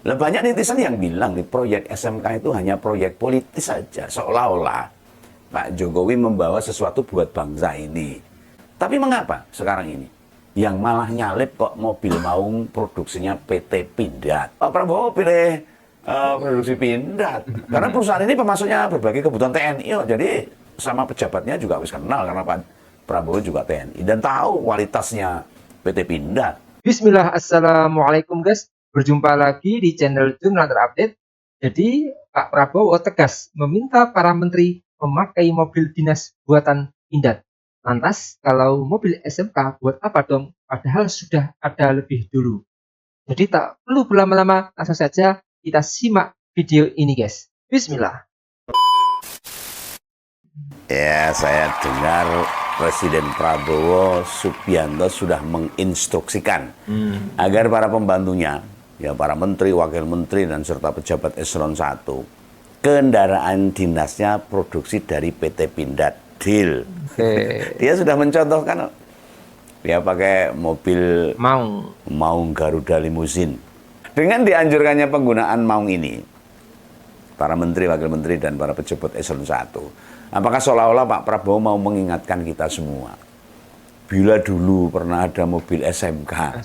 Lah banyak netizen yang bilang nih proyek SMK itu hanya proyek politis saja, seolah-olah Pak Jokowi membawa sesuatu buat bangsa ini. Tapi mengapa sekarang ini yang malah nyalip kok mobil maung produksinya PT Pindad? Pak Prabowo pilih produksi Pindad karena perusahaan ini pemasoknya berbagai kebutuhan TNI. Jadi sama pejabatnya juga harus kenal karena Pak Prabowo juga TNI dan tahu kualitasnya PT Pindad. Bismillah, Assalamualaikum guys. Berjumpa lagi di channel Jurnal Terupdate. Jadi Pak Prabowo tegas meminta para menteri memakai mobil dinas buatan Pindad. Lantas kalau mobil SMK buat apa dong? Padahal sudah ada lebih dulu. Jadi tak perlu berlama-lama, langsung saja kita simak video ini guys. Bismillah. Ya, saya dengar Presiden Prabowo Subianto sudah menginstruksikan agar para pembantunya, ya para menteri, wakil menteri, dan serta pejabat eselon 1, kendaraan dinasnya produksi dari PT Pindad. Deal. Dia sudah mencontohkan, dia pakai mobil Maung Garuda Limousine. Dengan dianjurkannya penggunaan Maung ini, para menteri, wakil menteri, dan para pejabat eselon 1, apakah seolah-olah Pak Prabowo mau mengingatkan kita semua? Bila dulu pernah ada mobil SMK.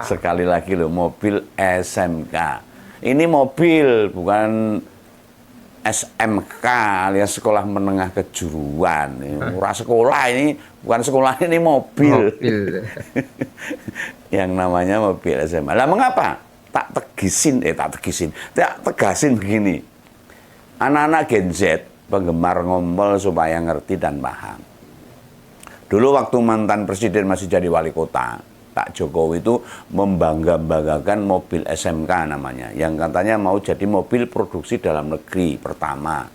Sekali lagi loh, mobil SMK. Ini mobil, bukan SMK alias sekolah menengah kejuruan. Murah sekolah ini, bukan sekolah, ini mobil. Yang namanya mobil SMK. Lah mengapa? Tak tegasin begini. Anak-anak Gen Z, penggemar ngompol supaya ngerti dan paham. Dulu waktu mantan presiden masih jadi wali kota, Pak Jokowi itu membangga-banggakan mobil SMK namanya, yang katanya mau jadi mobil produksi dalam negeri pertama.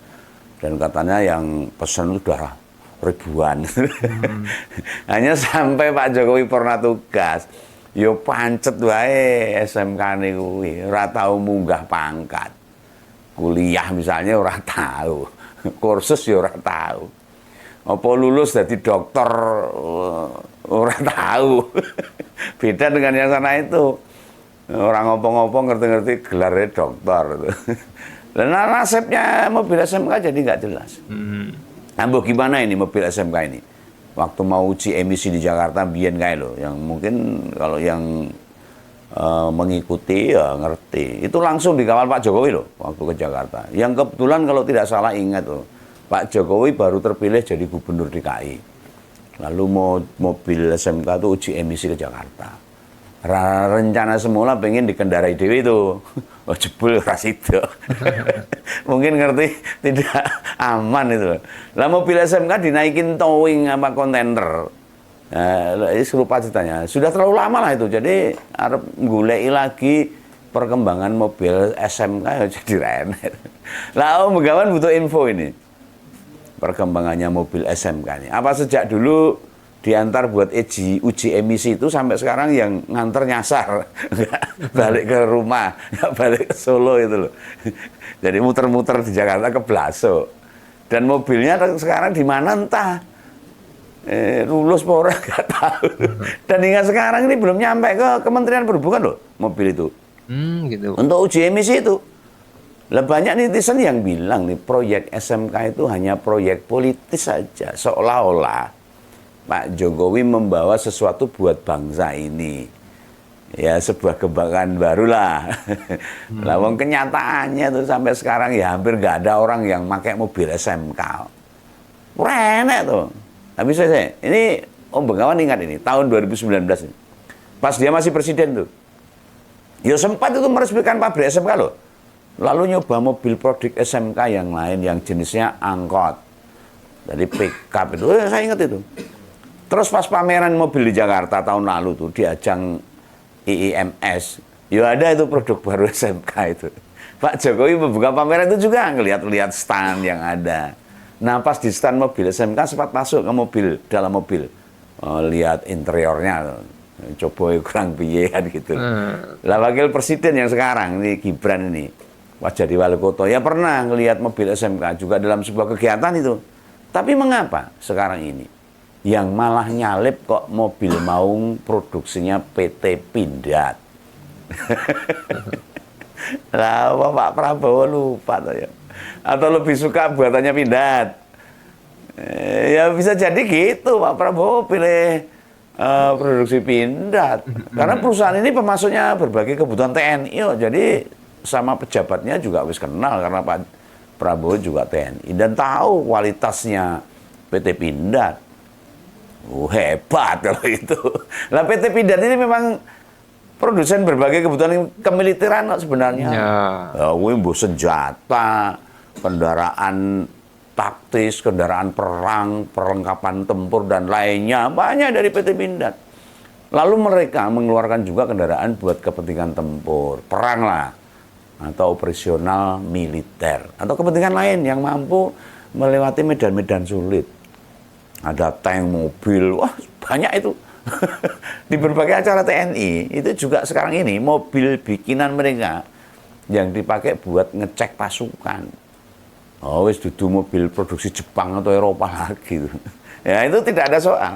Dan katanya yang pesan itu udah ribuan. Hanya sampai Pak Jokowi pernah tugas, yo pancet wae SMK niku kuwi, ora tau munggah pangkat. Kuliah misalnya ora tahu, kursus ya ora tahu. Apa lulus jadi dokter ora tahu. Beda dengan yang sana itu. Orang ngopong-ngopong ngerti-ngerti gelarnya dokter. Dan nasibnya mobil SMK jadi nggak jelas. Nah, gimana ini mobil SMK ini? Waktu mau uji emisi di Jakarta, biyen kayak loh, yang mungkin kalau yang mengikuti ya ngerti. Itu langsung dikawal Pak Jokowi loh waktu ke Jakarta. Yang kebetulan kalau tidak salah ingat loh, Pak Jokowi baru terpilih jadi gubernur DKI. Lalu mobil SMK itu uji emisi ke Jakarta. Rencana semula pengen dikendarai dewi itu. Oh jebul ras itu. Mungkin ngerti tidak aman itu. Lah mobil SMK dinaikin towing apa kontainer. Ini serupa ceritanya. Sudah terlalu lama lah itu. Jadi harap ngulei lagi perkembangan mobil SMK ya jadi renet. Lah Om Begawan butuh info ini. Perkembangannya mobil SMK ini. Apa sejak dulu diantar buat uji emisi itu sampai sekarang yang nganter nyasar, nggak balik ke rumah, nggak balik ke Solo itu loh. Jadi muter-muter di Jakarta ke Blaso. Dan mobilnya sekarang di mana entah. Lulus pora nggak tahu. Dan hingga sekarang ini belum nyampe ke Kementerian Perhubungan loh mobil itu. Gitu. Untuk uji emisi itu. Lah banyak netizen yang bilang nih proyek SMK itu hanya proyek politis saja, seolah-olah Pak Jokowi membawa sesuatu buat bangsa ini. Ya sebuah kebanggaan barulah. Lah wong kenyataannya tuh sampai sekarang ya hampir nggak ada orang yang pakai mobil SMK. Renek tuh. Tapi saya ini Om Begawan ingat ini tahun 2019 ini. Pas dia masih presiden tuh. Ya sempat itu meresmikan pabrik SMK loh. Lalu nyoba mobil produk SMK yang lain yang jenisnya angkot. Jadi pickup itu, saya ingat itu. Terus pas pameran mobil di Jakarta tahun lalu tuh di ajang IIMS, ya ada itu produk baru SMK itu. Pak Jokowi membuka pameran itu juga ngelihat-lihat stand yang ada. Nah pas di stand mobil SMK sempat masuk ke mobil, dalam mobil. Lihat interiornya, coba kurang piyean gitu. Lah wakil presiden yang sekarang, ini Gibran ini, pas jadi wali kota, ya pernah ngelihat mobil SMK juga dalam sebuah kegiatan itu. Tapi mengapa sekarang ini yang malah nyalip kok mobil maung produksinya PT Pindad? Lah Pak Prabowo lupa tuh ya. Atau lebih suka buatannya Pindad. Ya bisa jadi gitu, Pak Prabowo pilih produksi Pindad. Karena perusahaan ini pemasoknya berbagai kebutuhan TNI, jadi sama pejabatnya juga wis kenal karena Pak Prabowo juga TNI dan tahu kualitasnya PT Pindad. Hebat kalau itu. Lah PT Pindad ini memang produsen berbagai kebutuhan kemiliteran sebenarnya. Ya. Mbok senjata, kendaraan taktis, kendaraan perang, perlengkapan tempur dan lainnya banyak dari PT Pindad. Lalu mereka mengeluarkan juga kendaraan buat kepentingan tempur, perang lah, atau operasional militer, atau kepentingan lain yang mampu melewati medan-medan sulit. Ada tank, mobil, wah banyak itu. Di berbagai acara TNI itu juga sekarang ini mobil bikinan mereka yang dipakai buat ngecek pasukan. Oh, wis dudu mobil produksi Jepang atau Eropa lagi. Ya, itu tidak ada soal.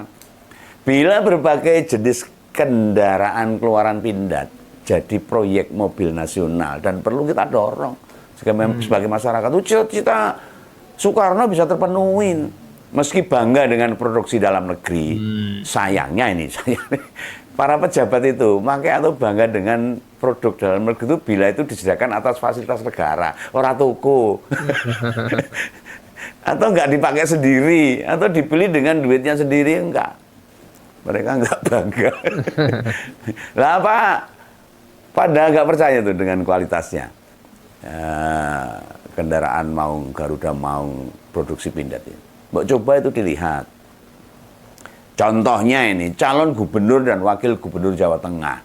Bila berbagai jenis kendaraan keluaran Pindad jadi proyek mobil nasional dan perlu kita dorong sebagai masyarakat, itu cita-cita Soekarno bisa terpenuhi meski bangga dengan produksi dalam negeri. Sayangnya para pejabat itu makanya atau bangga dengan produk dalam negeri itu bila itu disediakan atas fasilitas negara, orang tuku. Atau enggak dipakai sendiri, atau dibeli dengan duitnya sendiri, enggak. Mereka enggak bangga. Lah Pak, pada enggak percaya tuh dengan kualitasnya. Kendaraan Maung, Garuda Maung, produksi Pindad ini. Mbok coba itu dilihat. Contohnya ini, calon gubernur dan wakil gubernur Jawa Tengah.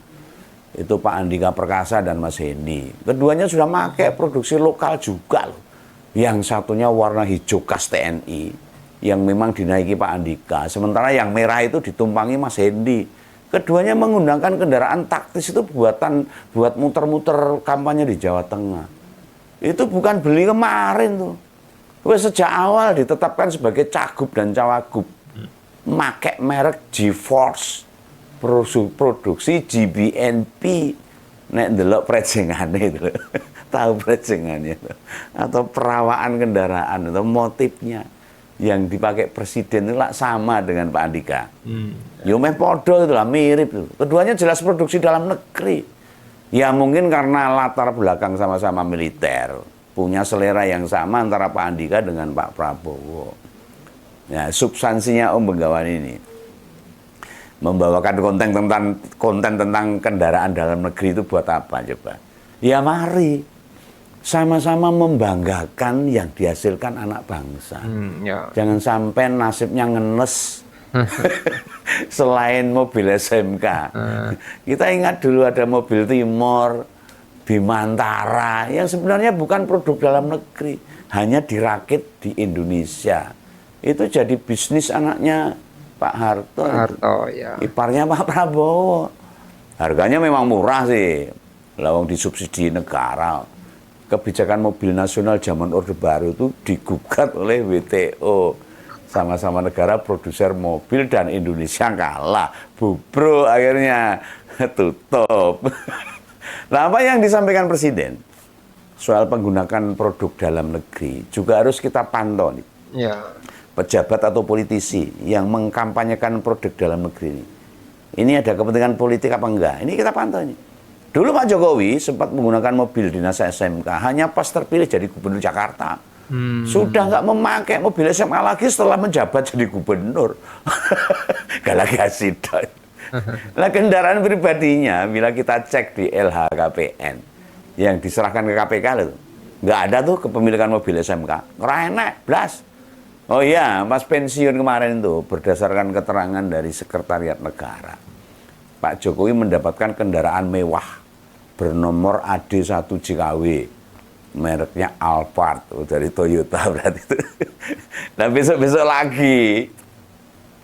Itu Pak Andika Perkasa dan Mas Hendy. Keduanya sudah pakai produksi lokal juga loh. Yang satunya warna hijau khas TNI, yang memang dinaiki Pak Andika. Sementara yang merah itu ditumpangi Mas Hendy. Keduanya menggunakan kendaraan taktis itu buat muter-muter kampanye di Jawa Tengah. Itu bukan beli kemarin tuh. Sejak awal ditetapkan sebagai cagup dan cawagup. Make merek G-Force, produksi GBNP, nek ndelok prejengane itu. Tahu prejengannya itu. Atau perawaan kendaraan atau motifnya yang dipakai presiden itu lah sama dengan Pak Andika. Yo meh podo itulah mirip itu. Keduanya jelas produksi dalam negeri. Ya mungkin karena latar belakang sama-sama militer, punya selera yang sama antara Pak Andika dengan Pak Prabowo. Ya, substansinya Om Begawan ini membawakan konten tentang kendaraan dalam negeri itu buat apa coba? Ya mari sama-sama membanggakan yang dihasilkan anak bangsa. Ya. Jangan sampai nasibnya ngenes. Selain mobil SMK, kita ingat dulu ada mobil Timor, Bimantara, yang sebenarnya bukan produk dalam negeri, hanya dirakit di Indonesia. Itu jadi bisnis anaknya Pak Harto. Ya. Iparnya Pak Prabowo. Harganya memang murah sih, lawang disubsidi negara. Kebijakan mobil nasional zaman Orde Baru itu digugat oleh WTO. Sama-sama negara produser mobil dan Indonesia kalah. Bubro akhirnya tutup. Nah, apa yang disampaikan Presiden soal penggunaan produk dalam negeri juga harus kita pantau nih. Ya. Pejabat atau politisi yang mengkampanyekan produk dalam negeri ini ada kepentingan politik apa enggak? Ini kita pantau nih. Dulu Pak Jokowi sempat menggunakan mobil dinas SMK hanya pas terpilih jadi gubernur Jakarta. Sudah nggak memakai mobil SMA lagi setelah menjabat jadi gubernur. Galagasi dong. Nah, kendaraan pribadinya bila kita cek di LHKPN yang diserahkan ke KPK loh, nggak ada tuh kepemilikan mobil SMK. Enak, blas. Oh iya, pas pensiun kemarin itu berdasarkan keterangan dari Sekretariat Negara, Pak Jokowi mendapatkan kendaraan mewah bernomor AD1 JKW, mereknya Alphard dari Toyota berarti itu. Nah besok-besok lagi,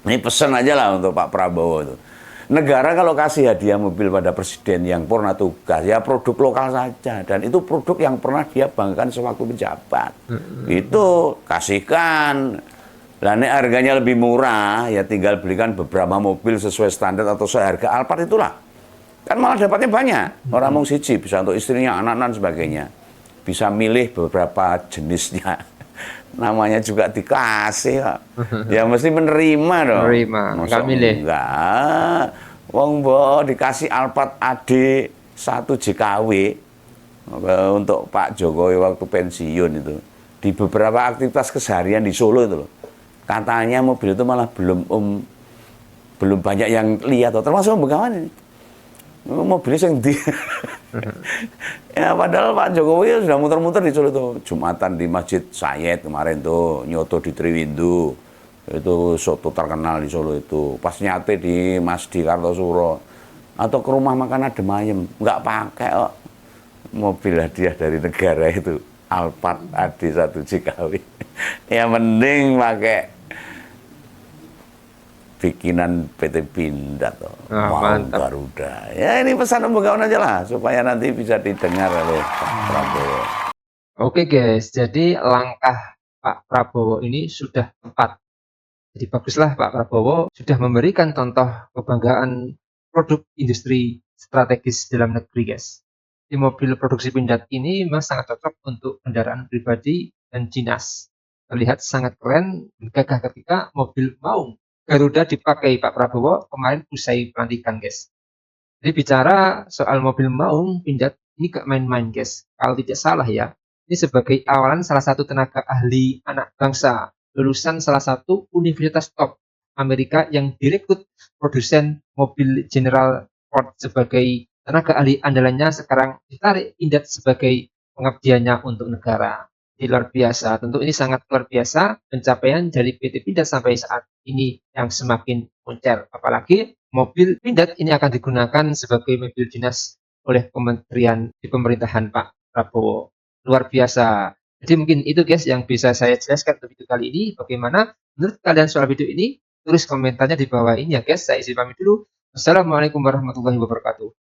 ini pesan aja lah untuk Pak Prabowo itu. Negara kalau kasih hadiah mobil pada presiden yang purna tugas, ya produk lokal saja. Dan itu produk yang pernah dia banggakan sewaktu menjabat. Itu kasihkan. Lah ini harganya lebih murah, ya tinggal belikan beberapa mobil sesuai standar atau seharga Alphard itulah. Kan malah dapatnya banyak. Orang mung siji bisa untuk istrinya, anak-anak dan sebagainya. Bisa milih beberapa jenisnya. Namanya juga dikasih, Pak. Ya mesti menerima dong. Menerima, Masa nggak milih. enggak? Wong mbok dikasih Alphard AD 1 JKW untuk Pak Jokowi waktu pensiun itu. Di beberapa aktivitas keseharian di Solo itu loh. Katanya mobil itu malah belum banyak yang lihat, termasuk Begawan ini. Mobilnya yang di ya padahal Pak Jokowi sudah muter-muter di Solo itu. Jumatan di Masjid Sayyid kemarin tuh, nyoto di Triwindu. Itu soto terkenal di Solo itu. Pas nyate di Masdi Kartosuro atau ke rumah makan Adem Ayem, nggak pakai kok. Mobil hadiah dari negara itu Alphard AD 1 JKW. Ya mending pakai bikinan PT Pindad toh. Nah, Mau mantap. Garuda. Ya ini pesan Begawan aja lah supaya nanti bisa didengar oleh Pak Prabowo. Oke guys, jadi langkah Pak Prabowo ini sudah tepat. Jadi baguslah Pak Prabowo sudah memberikan contoh kebanggaan produk industri strategis dalam negeri guys. Di mobil produksi Pindad ini memang sangat cocok untuk kendaraan pribadi dan dinas. Terlihat sangat keren dan gagah ketika mobil Maung Garuda dipakai Pak Prabowo kemarin usai pelantikan guys. Jadi bicara soal mobil Maung Pindad ini gak main-main guys. Kalau tidak salah ya, ini sebagai awalan salah satu tenaga ahli anak bangsa lulusan salah satu universitas top Amerika yang direkrut produsen mobil General Ford sebagai tenaga ahli andalannya, sekarang ditarik Pindad sebagai pengabdiannya untuk negara. Ini luar biasa. Tentu ini sangat luar biasa pencapaian dari PT Pindad sampai saat ini yang semakin moncer. Apalagi mobil Pindad ini akan digunakan sebagai mobil dinas oleh kementerian di pemerintahan Pak Prabowo. Luar biasa. Jadi mungkin itu guys yang bisa saya jelaskan untuk video kali ini. Bagaimana menurut kalian soal video ini? Tulis komentarnya di bawah ini ya guys. Saya izin pamit dulu. Wassalamualaikum warahmatullahi wabarakatuh.